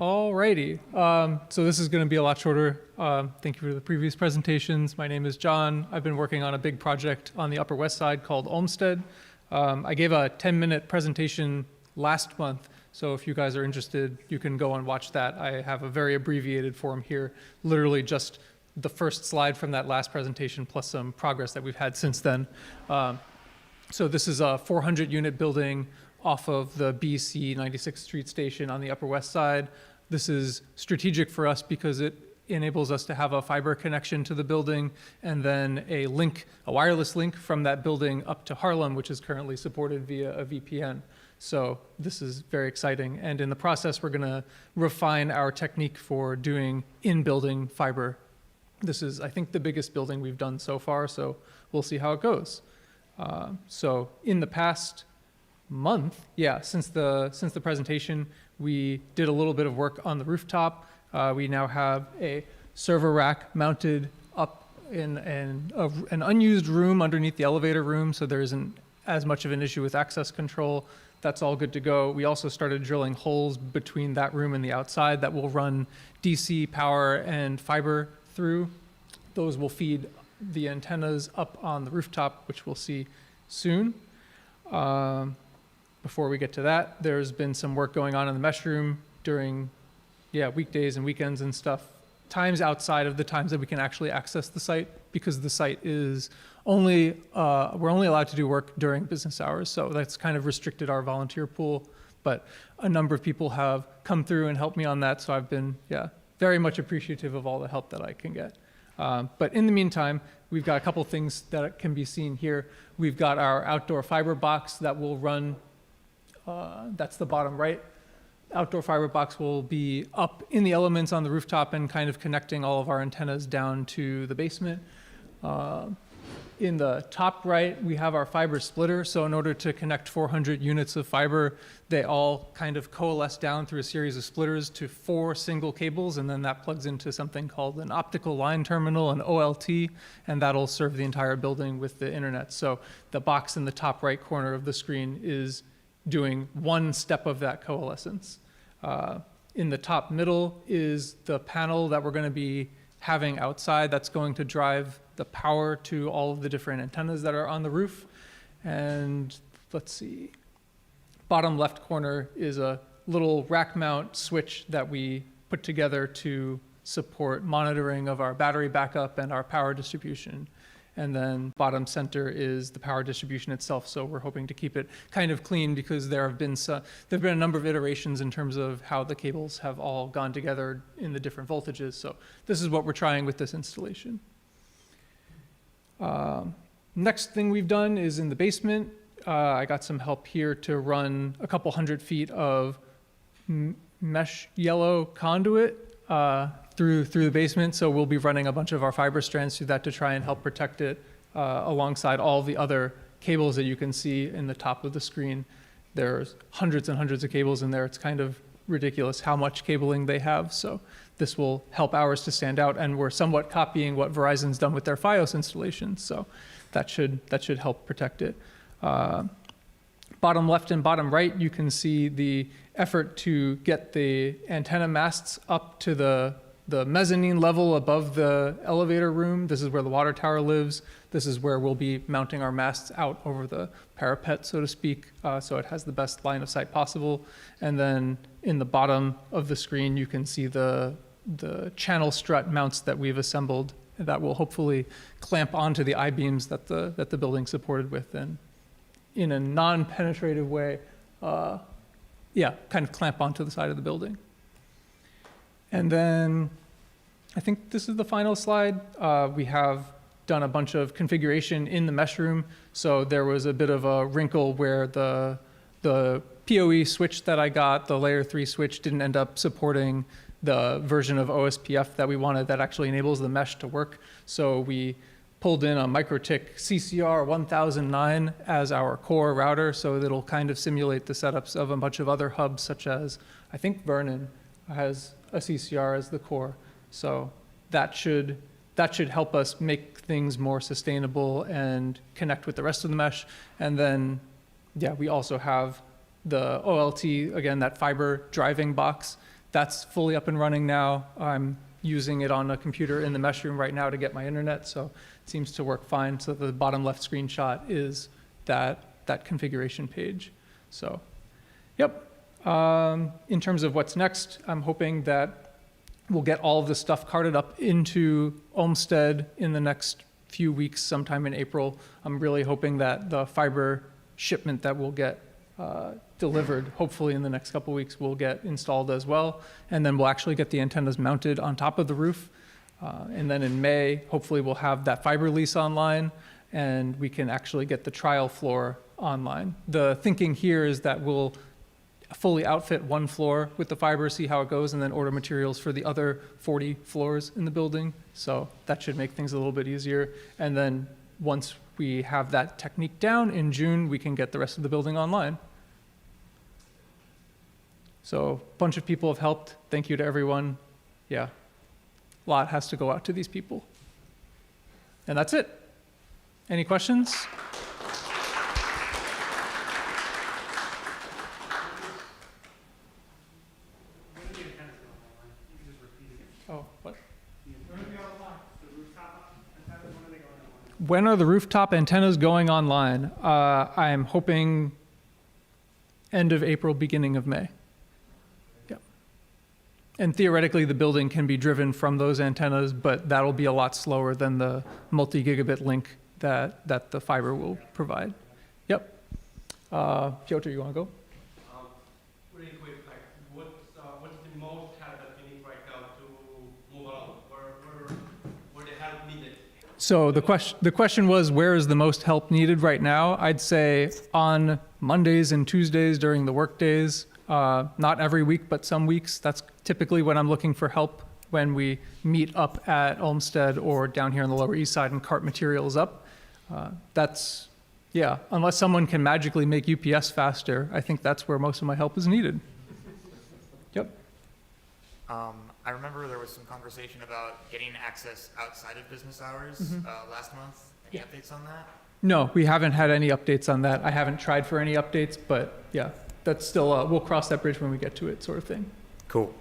Alrighty, so this is going to be a lot shorter. Thank you for the previous presentations. My name is John. I've been working on a big project on the Upper West Side called Olmsted. I gave a 10-minute presentation last month, so if you guys are interested, you can go and watch that. I have a very abbreviated form here, literally just the first slide from that last presentation plus some progress that we've had since then. So this is a 400-unit building off of the BC 96th Street station on the Upper West Side. This is strategic for us because it enables us to have a fiber connection to the building and then a wireless link from that building up to Harlem, which is currently supported via a VPN. So this is very exciting. And in the process, we're going to refine our technique for doing in-building fiber. This is, I think, the biggest building we've done so far, so we'll see how it goes. So in the past month, since the presentation, we did a little bit of work on the rooftop. We now have a server rack mounted up in an unused room underneath the elevator room, so there isn't as much of an issue with access control. That's all good to go. We also started drilling holes between that room and the outside that will run DC power and fiber through. Those will feed the antennas up on the rooftop, which we'll see soon. Before we get to that, there's been some work going on in the mesh room during weekdays and weekends and stuff, times outside of the times that we can actually access the site, because the site is we're only allowed to do work during business hours, so that's kind of restricted our volunteer pool. But a number of people have come through and helped me on that, so I've been very much appreciative of all the help that I can get. But in the meantime, we've got a couple things that can be seen here. We've got our outdoor fiber box that will run, that's the bottom right. Outdoor fiber box will be up in the elements on the rooftop and kind of connecting all of our antennas down to the basement. In the top right, we have our fiber splitter. So in order to connect 400 units of fiber, they all kind of coalesce down through a series of splitters to 4 single cables, and then that plugs into something called an optical line terminal, an OLT, and that'll serve the entire building with the internet. So the box in the top right corner of the screen is doing one step of that coalescence. In the top middle is the panel that we're going to be having outside that's going to drive the power to all of the different antennas that are on the roof. And let's see, bottom left corner is a little rack mount switch that we put together to support monitoring of our battery backup and our power distribution. And then bottom center is the power distribution itself. So we're hoping to keep it kind of clean because there've been a number of iterations in terms of how the cables have all gone together in the different voltages. So this is what we're trying with this installation. Next thing we've done is in the basement. I got some help here to run a couple 100 feet of mesh yellow conduit through the basement. So we'll be running a bunch of our fiber strands through that to try and help protect it alongside all the other cables that you can see in the top of the screen. There's hundreds and hundreds of cables in there. It's kind of ridiculous how much cabling they have. So this will help ours to stand out, and we're somewhat copying what Verizon's done with their Fios installation. So that should help protect it. Bottom left and bottom right, you can see the effort to get the antenna masts up to the mezzanine level above the elevator room. This is where the water tower lives. This is where we'll be mounting our masts out over the parapet, so to speak, so it has the best line of sight possible. And then in the bottom of the screen, you can see the channel strut mounts that we've assembled that will hopefully clamp onto the I-beams that the building's supported with, and in a non-penetrative way, kind of clamp onto the side of the building. And then I think this is the final slide. We have done a bunch of configuration in the mesh room. So there was a bit of a wrinkle where the PoE switch that I got, the layer 3 switch, didn't end up supporting the version of OSPF that we wanted that actually enables the mesh to work. So we pulled in a MikroTik CCR 1009 as our core router, so it'll kind of simulate the setups of a bunch of other hubs, such as, I think Vernon has a CCR as the core. So that should help us make things more sustainable and connect with the rest of the mesh. And then, we also have the OLT, again, that fiber driving box that's fully up and running now. I'm using it on a computer in the mesh room right now to get my internet, so it seems to work fine. So the bottom left screenshot is that configuration page. So, yep. In terms of what's next, I'm hoping that we'll get all of this stuff carted up into Olmsted in the next few weeks, sometime in April. I'm really hoping that the fiber shipment that we'll get delivered, hopefully in the next couple weeks, will get installed as well. And then we'll actually get the antennas mounted on top of the roof. And then in May, hopefully we'll have that fiber lease online and we can actually get the trial floor online. The thinking here is that we'll fully outfit one floor with the fiber, see how it goes, and then order materials for the other 40 floors in the building. So that should make things a little bit easier. And then once we have that technique down in June, we can get the rest of the building online. So a bunch of people have helped. Thank you to everyone. Yeah, a lot has to go out to these people. And that's it. Any questions? Oh, what? When are the rooftop antennas going online? I'm hoping end of April, beginning of May. Yep. And theoretically, the building can be driven from those antennas, but that'll be a lot slower than the multi-gigabit link that the fiber will provide. Yep. Piotr, you want to go? Really quick, like, what's the most help that you need right now to move along? Where the help needed? So the question was, where is the most help needed right now? I'd say on Mondays and Tuesdays during the work days, not every week, but some weeks. That's typically when I'm looking for help, when we meet up at Olmsted or down here on the Lower East Side and cart materials up. That's, yeah, unless someone can magically make UPS faster, I think that's where most of my help is needed. Yep. I remember there was some conversation about getting access outside of business hours last month. Any updates on that? No, we haven't had any updates on that. I haven't tried for any updates, but yeah, that's still, we'll cross that bridge when we get to it, sort of thing. Cool.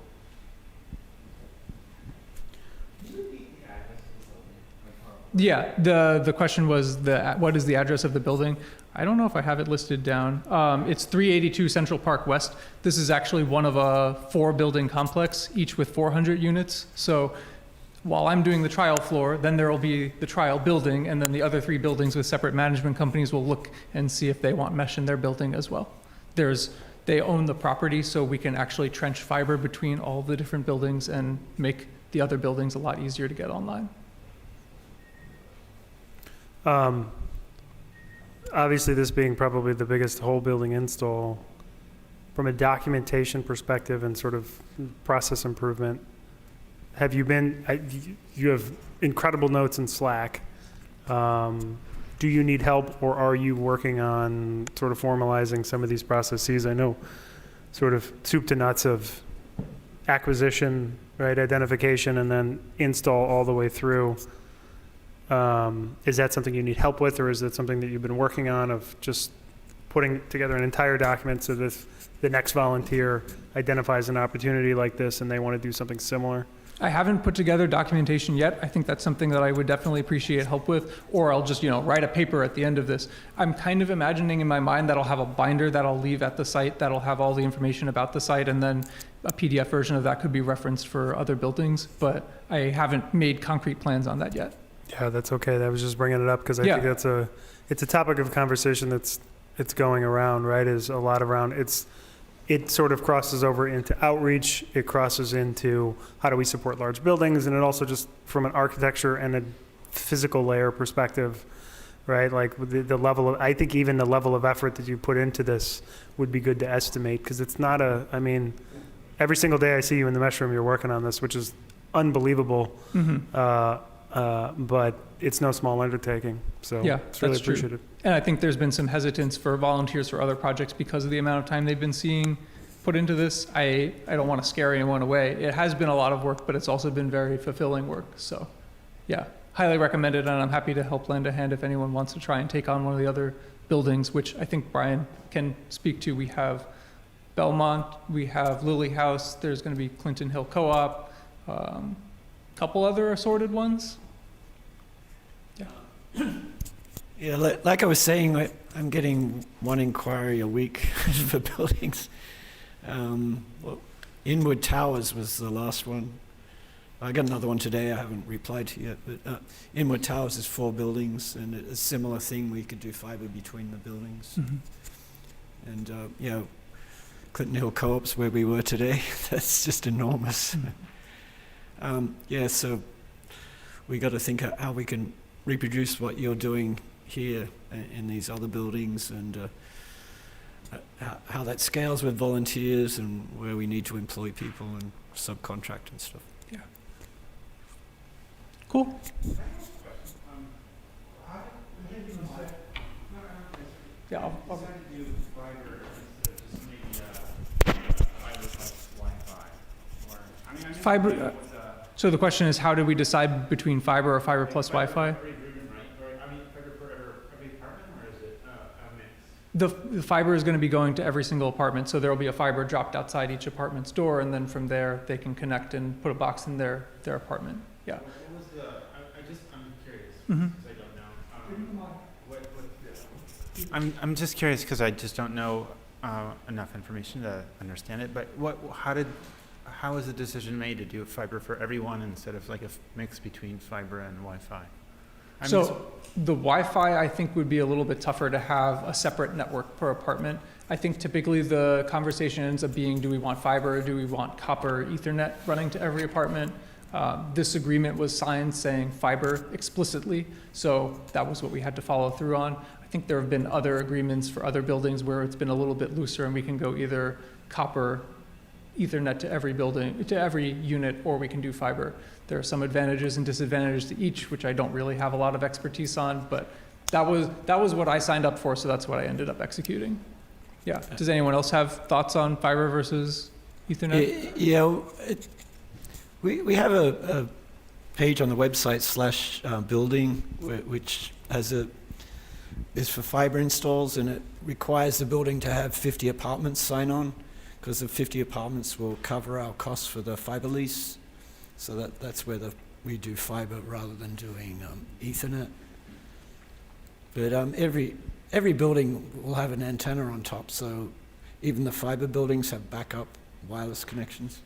Yeah, the question was what is the address of the building? I don't know if I have it listed down. It's 382 Central Park West. This is actually one of a 4-building complex, each with 400 units. So while I'm doing the trial floor, then there will be the trial building, and then the other 3 buildings with separate management companies will look and see if they want mesh in their building as well. They own the property, so we can actually trench fiber between all the different buildings and make the other buildings a lot easier to get online. Obviously, this being probably the biggest whole building install, from a documentation perspective and sort of process improvement, have you been, you have incredible notes in Slack. Do you need help, or are you working on sort of formalizing some of these processes? I know sort of soup to nuts of acquisition, right, identification, and then install all the way through. Is that something you need help with, or is it something that you've been working on, of just putting together an entire document so that if the next volunteer identifies an opportunity like this and they want to do something similar? I haven't put together documentation yet. I think that's something that I would definitely appreciate help with, or I'll just, write a paper at the end of this. I'm kind of imagining in my mind that I'll have a binder that I'll leave at the site that'll have all the information about the site, and then a PDF version of that could be referenced for other buildings, but I haven't made concrete plans on that yet. Yeah, that's okay. I was just bringing it up because I think it's a topic of conversation it's going around, right? Is a lot around it sort of crosses over into outreach. It crosses into how do we support large buildings, and it also just from an architecture and a physical layer perspective, right? Like the level of, I think even the level of effort that you put into this would be good to estimate, because it's not every single day I see you in the mesh room, you're working on this, which is unbelievable. But it's no small undertaking, so Yeah, it's really that's true. appreciated. And I think there's been some hesitance for volunteers for other projects because of the amount of time they've been seeing put into this. I don't want to scare anyone away. It has been a lot of work, but it's also been very fulfilling work. So yeah, highly recommend it, and I'm happy to help lend a hand if anyone wants to try and take on one of the other buildings, which I think Brian can speak to. We have Belmont, we have Lily House, there's going to be Clinton Hill Co-op, couple other assorted ones. Yeah, like I was saying, I'm getting one inquiry a week for buildings. Well, Inwood Towers was the last one. I got another one today I haven't replied to yet, but Inwood Towers is 4 buildings, and a similar thing, we could do fiber between the buildings. And, you know, Clinton Hill Co-op's where we were today. That's just enormous. Yeah, so we got to think how we can reproduce what you're doing here in these other buildings, and how that scales with volunteers, and where we need to employ people and subcontract and stuff. Yeah. Cool. Yeah, I'll fiber. So the question is, how do we decide between fiber or fiber plus Wi-Fi? The fiber is going to be going to every single apartment, so there will be a fiber dropped outside each apartment's door, and then from there they can connect and put a box in their apartment. Yeah. What was the? I'm curious Mhm. because I don't know. I'm just curious because I just don't know enough information to understand it. But how was the decision made to do fiber for everyone instead of like a mix between fiber and Wi-Fi? So the Wi-Fi, I think, would be a little bit tougher to have a separate network per apartment. I think typically the conversation ends up being, do we want fiber or do we want copper Ethernet running to every apartment? This agreement was signed saying fiber explicitly, so that was what we had to follow through on. I think there have been other agreements for other buildings where it's been a little bit looser, and we can go either copper Ethernet to every building, to every unit, or we can do fiber. There are some advantages and disadvantages to each, which I don't really have a lot of expertise on, but that was what I signed up for, so that's what I ended up executing. Yeah. Does anyone else have thoughts on fiber versus Ethernet? Yeah, we have a page on the website /building which is for fiber installs, and it requires the building to have 50 apartments sign on, because the 50 apartments will cover our costs for the fiber lease. So that's where we do fiber rather than doing Ethernet. But every building will have an antenna on top, so even the fiber buildings have backup wireless connections.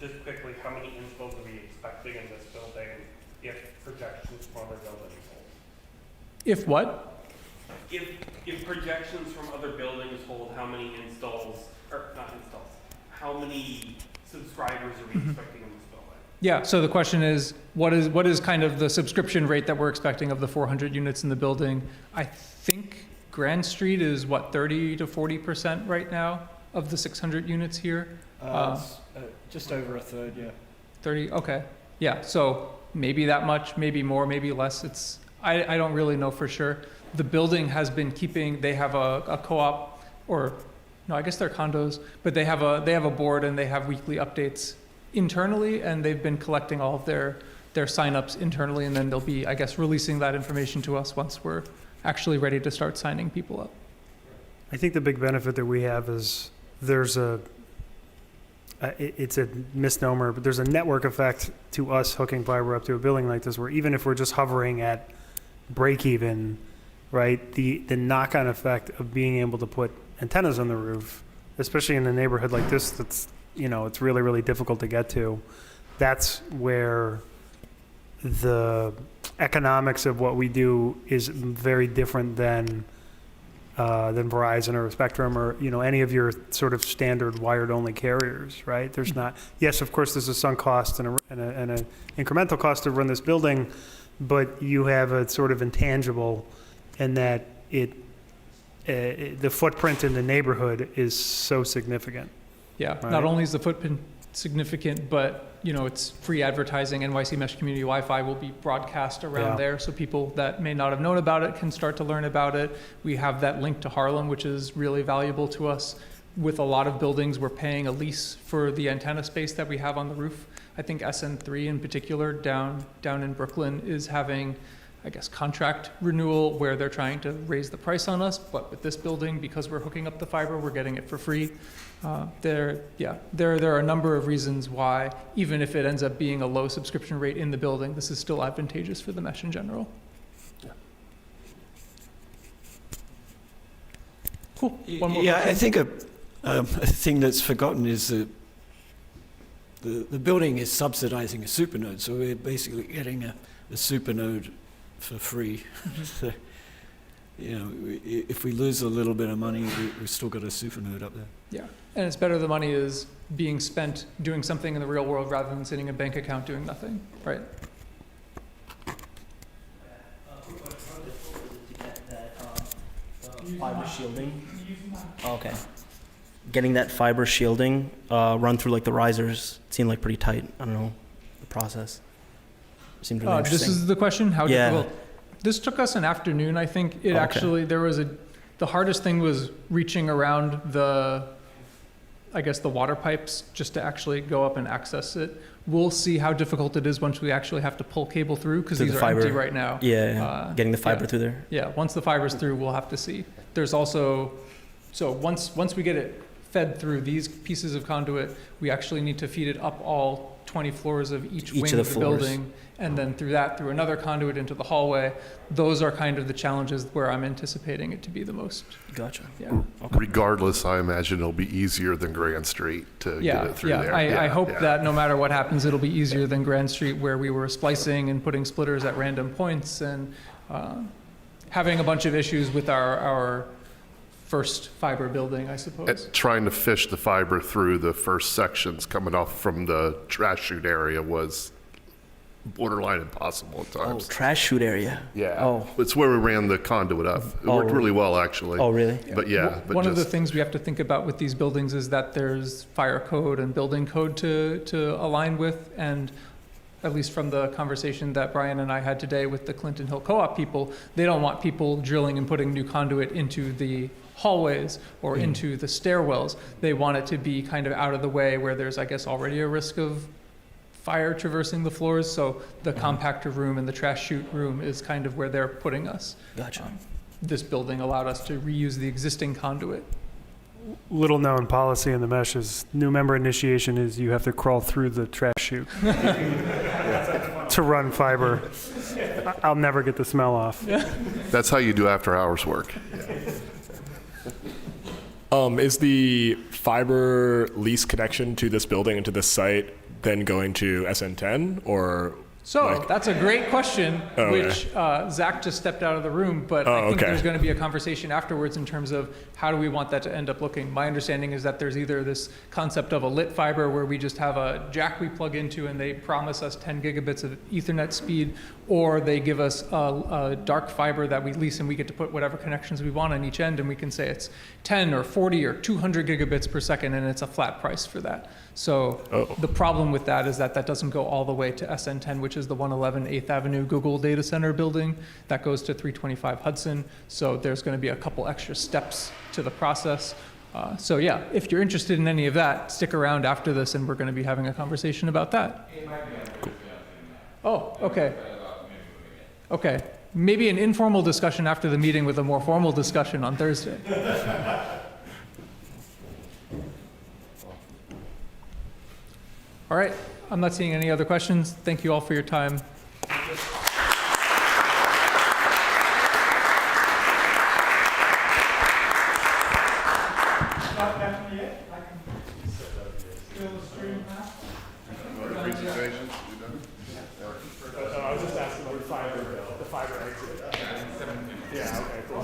Just quickly, how many installs are we expecting in this building if projections from other buildings hold? If what? If projections from other buildings hold, how many installs, or not installs, how many subscribers are we expecting in this building? Yeah, so the question is, what is kind of the subscription rate that we're expecting of the 400 units in the building? I think Grand Street is, what, 30 to 40% right now of the 600 units here? It's, just over a third, yeah. 30, okay. Yeah, so maybe that much, maybe more, maybe less. I don't really know for sure. The building has been they have a co-op, or no, I guess they're condos, but they have a board, and they have weekly updates internally, and they've been collecting all of their signups internally, and then they'll be, I guess, releasing that information to us once we're actually ready to start signing people up. I think the big benefit that we have is it's a misnomer, but there's a network effect to us hooking fiber up to a building like this, where even if we're just hovering at break even, right, the knock-on effect of being able to put antennas on the roof, especially in a neighborhood like this that's, it's really, really difficult to get to, that's where the economics of what we do is very different than Verizon or Spectrum or, any of your sort of standard wired-only carriers, right? There's not, yes, of course, there's a sunk cost and an incremental cost to run this building, but you have a sort of intangible in that the footprint in the neighborhood is so significant. Yeah, right? Not only is the footprint significant, but it's free advertising. NYC Mesh Community Wi-Fi will be broadcast around there, so people that may not have known about it can start to learn about it. We have that link to Harlem, which is really valuable to us. With a lot of buildings, we're paying a lease for the antenna space that we have on the roof. I think SN3 in particular, down in Brooklyn, is having I guess, contract renewal where they're trying to raise the price on us, but with this building, because we're hooking up the fiber, we're getting it for free. There are a number of reasons why, even if it ends up being a low subscription rate in the building, this is still advantageous for the mesh in general. Cool. One more Yeah, question? I think a thing that's forgotten is that the building is subsidizing a supernode, so we're basically getting a supernode for free. So, you know, if we lose a little bit of money, we've still got a supernode up there. Yeah, and it's better the money is being spent doing something in the real world rather than sitting in a bank account doing nothing, right? Fiber shielding. Oh, okay. Getting that fiber shielding run through like the risers seemed like pretty tight. I don't know the process. Seemed really This interesting. is the question, how Yeah. difficult? This took us an afternoon, I think. It Okay. actually, the hardest thing was reaching around the water pipes just to actually go up and access it. We'll see how difficult it is once we actually have to pull cable through, because Through these the are empty fiber. right now. Yeah, getting the fiber yeah. through there. Yeah, once the fiber's through, we'll have to see. There's also, so once we get it fed through these pieces of conduit, we actually need to feed it up all 20 floors of each wing of the of the floors. building, and then through another conduit into the hallway. Those are kind of the challenges where I'm anticipating it to be the most, Gotcha. yeah. Okay. Regardless, I imagine it'll be easier than Grand Street to get it through there. I hope yeah. that no matter what happens, it'll be easier than Grand Street, where we were splicing and putting splitters at random points and having a bunch of issues with our first fiber building, I suppose. Trying to fish the fiber through the first sections coming off from the trash chute area was borderline impossible at Oh, times. trash chute area. Yeah. Oh. It's where we ran the conduit up. It worked really well, actually. Oh, really? But yeah, but One of the just, things we have to think about with these buildings is that there's fire code and building code to align with, and at least from the conversation that Brian and I had today with the Clinton Hill Co-op people, they don't want people drilling and putting new conduit into the hallways or into the stairwells. They want it to be kind of out of the way where there's, I guess, already a risk of fire traversing the floors. So the compactor room and the trash chute room is kind of where they're putting us. Gotcha. This building allowed us to reuse the existing conduit. Little known policy in the mesh is new member initiation is you have to crawl through the trash chute to run fiber. I'll never get the smell off. that's how you do after hours work. Is the fiber lease connection to this building and to this site then going to SN10 or? So that's a great question, Oh, which Zach just stepped out of the room, but I think there's going to be a conversation afterwards in terms of how do we want that to end up looking. My understanding is that there's either this concept of a lit fiber where we just have a jack we plug into and they promise us 10 gigabits of Ethernet speed, or they give us a dark fiber that we lease and we get to put whatever connections we want on each end, and we can say it's 10 or 40 or 200 gigabits per second, and it's a flat price for that. So the problem with that is that doesn't go all the way to SN10, which is the 111 8th Avenue Google data center building. That goes to 325 Hudson. So there's going to be a couple extra steps to the process. So yeah, if you're interested in any of that, stick around after this and we're going to be having a conversation about that. Oh, okay. Okay. Maybe an informal discussion after the meeting with a more formal discussion on Thursday. All right, I'm not seeing any other questions. Thank you all for your time. I was just asking about the fiber exit. Yeah, okay, cool.